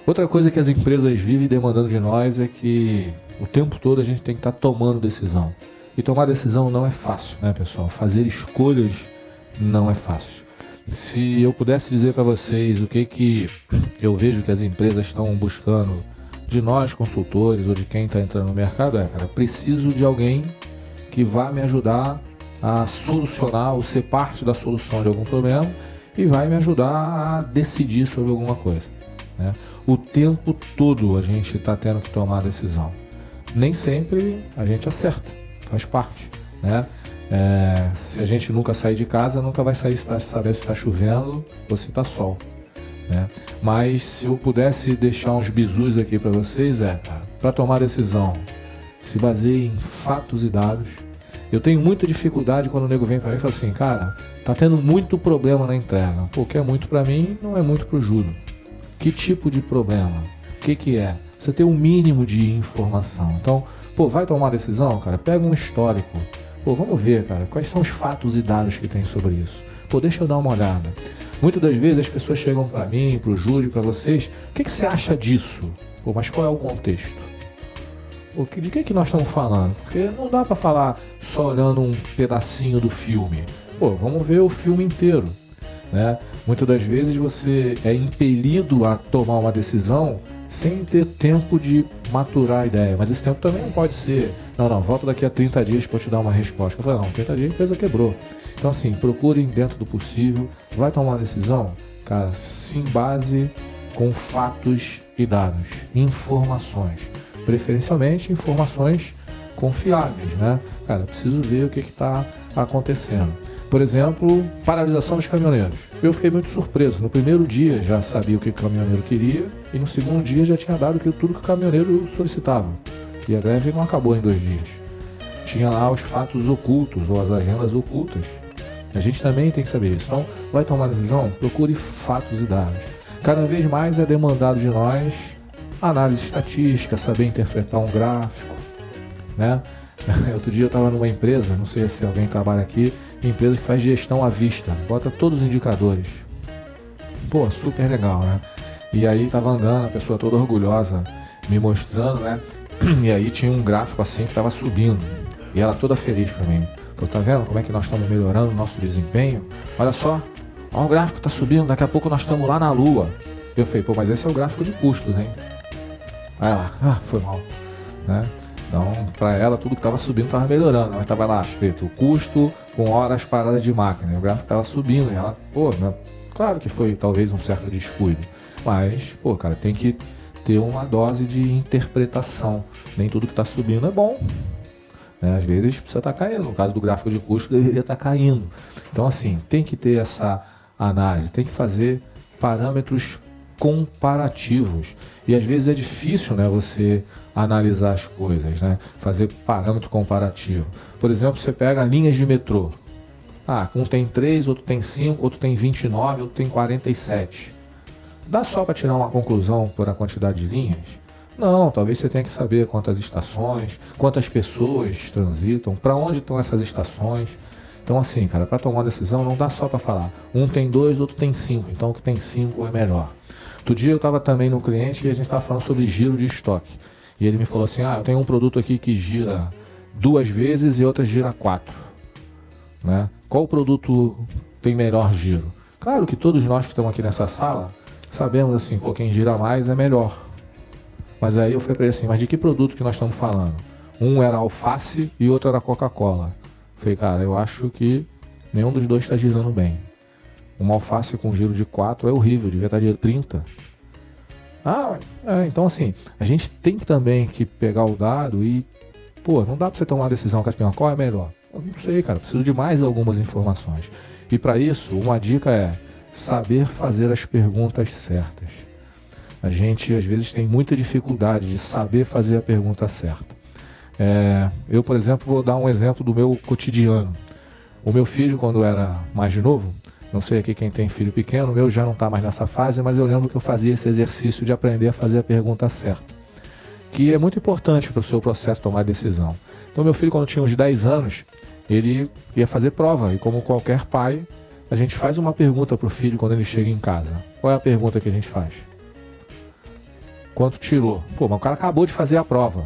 Outra coisa que as empresas vivem demandando de nós é que o tempo todo a gente tem que estar tomando decisão. E tomar decisão não é fácil, né, pessoal? Fazer escolhas não é fácil. Se eu pudesse dizer para vocês o que eu vejo que as empresas estão buscando de nós, consultores, ou de quem está entrando no mercado, cara, preciso de alguém que vá me ajudar a solucionar ou ser parte da solução de algum problema e vai me ajudar a decidir sobre alguma coisa, né? O tempo todo a gente está tendo que tomar decisão. Nem sempre a gente acerta, faz parte, né? Se a gente nunca sair de casa, nunca vai saber se está chovendo ou se está sol, né? Mas se eu pudesse deixar uns bizus aqui para vocês, para tomar decisão, se baseie em fatos e dados. Eu tenho muita dificuldade quando o nego vem para mim e fala assim, cara, tá tendo muito problema na entrega. Pô, o que é muito para mim não é muito pro Júlio. Que tipo de problema? O que é? Você tem um mínimo de informação. Então, pô, vai tomar decisão, cara? Pega um histórico. Pô, vamos ver, cara, quais são os fatos e dados que tem sobre isso. Pô, deixa eu dar uma olhada. Muitas das vezes as pessoas chegam para mim, pro Júlio, para vocês, o que você acha disso? Pô, mas qual é o contexto? De que nós estamos falando? Porque não dá para falar só olhando um pedacinho do filme. Pô, vamos ver o filme inteiro, né? Muitas das vezes você é impelido a tomar uma decisão sem ter tempo de maturar a ideia. Mas esse tempo também não pode ser, não, volta daqui a 30 dias para eu te dar uma resposta. Eu falei, não, 30 dias a empresa quebrou. Então assim, procurem dentro do possível. Vai tomar uma decisão? Cara, se embase com fatos e dados, informações. Preferencialmente informações confiáveis, né? Cara, preciso ver o que está acontecendo. Por exemplo, paralisação dos caminhoneiros. Eu fiquei muito surpreso. No primeiro dia já sabia o que o caminhoneiro queria e no segundo dia já tinha dado tudo que o caminhoneiro solicitava. E a greve não acabou em 2 dias. Tinha lá os fatos ocultos ou as agendas ocultas. A gente também tem que saber isso. Então, vai tomar decisão? Procure fatos e dados. Cada vez mais é demandado de nós análise estatística, saber interpretar um gráfico, né? Outro dia eu estava numa empresa, não sei se alguém trabalha aqui, empresa que faz gestão à vista, bota todos os indicadores. Pô, super legal, né? E aí estava andando, a pessoa toda orgulhosa, me mostrando, né? E aí tinha um gráfico assim que estava subindo, e ela toda feliz para mim. Falou, tá vendo como é que nós estamos melhorando o nosso desempenho? Olha só, ó, o gráfico está subindo, daqui a pouco nós estamos lá na lua. Eu falei, pô, mas esse é o gráfico de custos, hein? Aí ela, foi mal, né? Então, para ela, tudo que estava subindo estava melhorando. Mas estava lá escrito o custo com horas paradas de máquina. O gráfico estava subindo. E ela, pô, né? Claro que foi talvez um certo descuido. Mas, pô, cara, tem que ter uma dose de interpretação. Nem tudo que está subindo é bom, né? Às vezes precisa estar caindo. No caso do gráfico de custo, deveria estar caindo. Então, assim, tem que ter essa análise. Tem que fazer parâmetros comparativos. E às vezes é difícil, né, você analisar as coisas, né? Fazer parâmetro comparativo. Por exemplo, você pega linhas de metrô. Um tem 3, outro tem 5, outro tem 29, outro tem 47. Dá só para tirar uma conclusão por a quantidade de linhas? Não, talvez você tenha que saber quantas estações, quantas pessoas transitam, para onde estão essas estações. Então assim, cara, para tomar uma decisão não dá só para falar. Um tem 2, outro tem 5, então o que tem 5 é melhor. Outro dia eu estava também no cliente e a gente estava falando sobre giro de estoque. E ele me falou assim, eu tenho um produto aqui que gira 2 vezes e outra gira 4. Né? Qual produto tem melhor giro? Claro que todos nós que estamos aqui nessa sala sabemos assim, pô, quem gira mais é melhor. Mas aí eu falei para ele assim, mas de que produto que nós estamos falando? Um era alface e outro era Coca-Cola. Falei, cara, eu acho que nenhum dos dois está girando bem. Uma alface com giro de 4 é horrível, devia estar de 30. Então assim, a gente tem também que pegar o dado e, pô, não dá para você tomar uma decisão com a qual é melhor? Eu não sei, cara, preciso de mais algumas informações. E para isso, uma dica é saber fazer as perguntas certas. A gente, às vezes, tem muita dificuldade de saber fazer a pergunta certa. Eu, por exemplo, vou dar um exemplo do meu cotidiano. O meu filho, quando era mais novo, não sei aqui quem tem filho pequeno, o meu já não está mais nessa fase, mas eu lembro que eu fazia esse exercício de aprender a fazer a pergunta certa, que é muito importante para o seu processo de tomar decisão. Então, meu filho, quando tinha uns 10 anos, ele ia fazer prova, e como qualquer pai, a gente faz uma pergunta para o filho quando ele chega em casa. Qual é a pergunta que a gente faz? quanto tirou. Pô, mas o cara acabou de fazer a prova.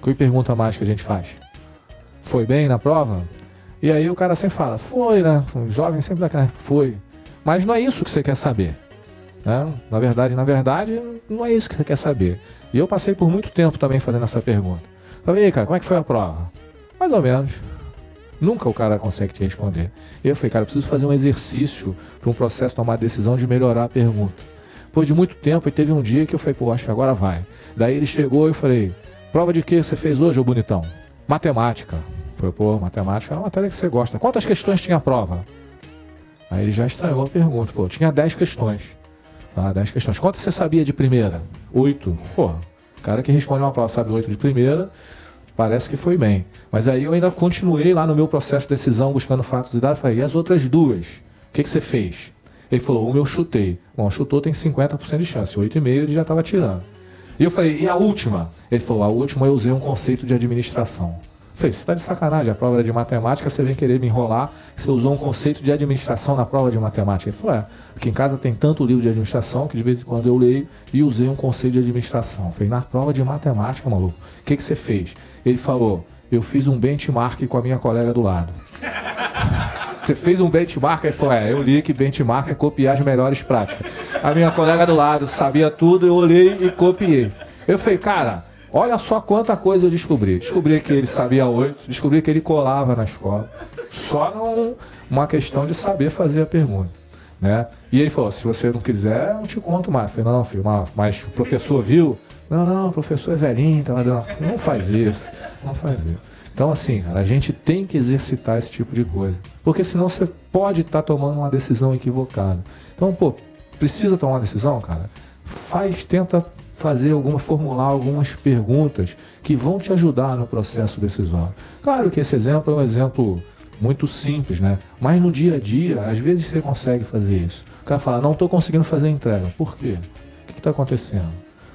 Que pergunta mais que a gente faz? Foi bem na prova? E aí o cara sempre fala, foi, né? O jovem sempre dá aquela, foi. Mas não é isso que você quer saber. Né? Na verdade, não é isso que você quer saber. E eu passei por muito tempo também fazendo essa pergunta. Falei, e aí, cara, como é que foi a prova? Mais ou menos. Nunca o cara consegue te responder. E eu falei, cara, eu preciso fazer um exercício para um processo tomar a decisão de melhorar a pergunta. Depois de muito tempo, e teve um dia que eu falei, pô, acho que agora vai. Daí ele chegou e eu falei, prova de que você fez hoje, ô bonitão? Matemática. Eu falei, pô, matemática é uma matéria que você gosta. Quantas questões tinha a prova? Aí ele já estranhou a pergunta. Pô, tinha 10 questões. Tá, 10 questões. Quantas você sabia de primeira? 8. Pô, o cara que responde uma prova sabe 8 de primeira, parece que foi bem. Mas aí eu ainda continuei lá no meu processo de decisão, buscando fatos e dados. Falei, e as outras duas? O que você fez? Ele falou, uma eu chutei. Bom, chutou tem 50% de chance. 8,5 ele já estava tirando. E eu falei, e a última? Ele falou, a última eu usei um conceito de administração. Eu falei, você está de sacanagem, a prova era de matemática, você vem querer me enrolar, você usou um conceito de administração na prova de matemática. Ele falou, aqui em casa tem tanto livro de administração que de vez em quando eu leio e usei um conceito de administração. Eu falei, na prova de matemática, maluco, o que você fez? Ele falou, eu fiz um benchmark com a minha colega do lado. Você fez um benchmark? Ele falou, eu li que benchmark é copiar as melhores práticas. A minha colega do lado sabia tudo, eu olhei e copiei. Eu falei, cara, olha só quanta coisa eu descobri. Descobri que ele sabia 8, descobri que ele colava na escola. Só uma questão de saber fazer a pergunta. Né? E ele falou, se você não quiser, eu não te conto mais. Eu falei, não, filho, mas o professor viu? Não, o professor é velhinho, tá dando... Não faz isso, não faz isso. Então, assim, cara, a gente tem que exercitar esse tipo de coisa. Porque senão você pode estar tomando uma decisão equivocada. Então, pô, precisa tomar uma decisão, cara? Tenta formular algumas perguntas que vão te ajudar no processo decisório. Claro que esse exemplo é um exemplo muito simples, né? Mas no dia a dia, às vezes você consegue fazer isso. O cara fala, não estou conseguindo fazer a entrega. Por quê? O que está acontecendo?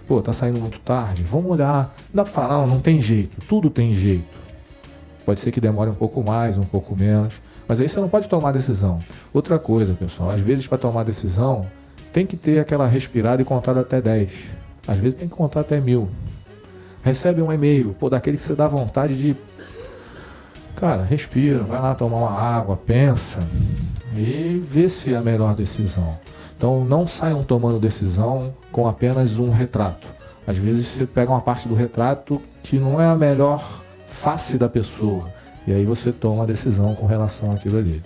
Pô, tá saindo muito tarde, vamos olhar. Não dá para falar, não tem jeito, tudo tem jeito. Pode ser que demore um pouco mais, um pouco menos, mas aí você não pode tomar decisão. Outra coisa, pessoal, às vezes para tomar decisão, tem que ter aquela respirada e contar até 10. Às vezes tem que contar até 1000. Recebe um e-mail, daquele que você dá vontade de... Cara, respira, vai lá tomar uma água, pensa e vê se é a melhor decisão. Então não saiam tomando decisão com apenas um retrato. Às vezes você pega uma parte do retrato que não é a melhor face da pessoa. E aí você toma a decisão com relação àquilo ali.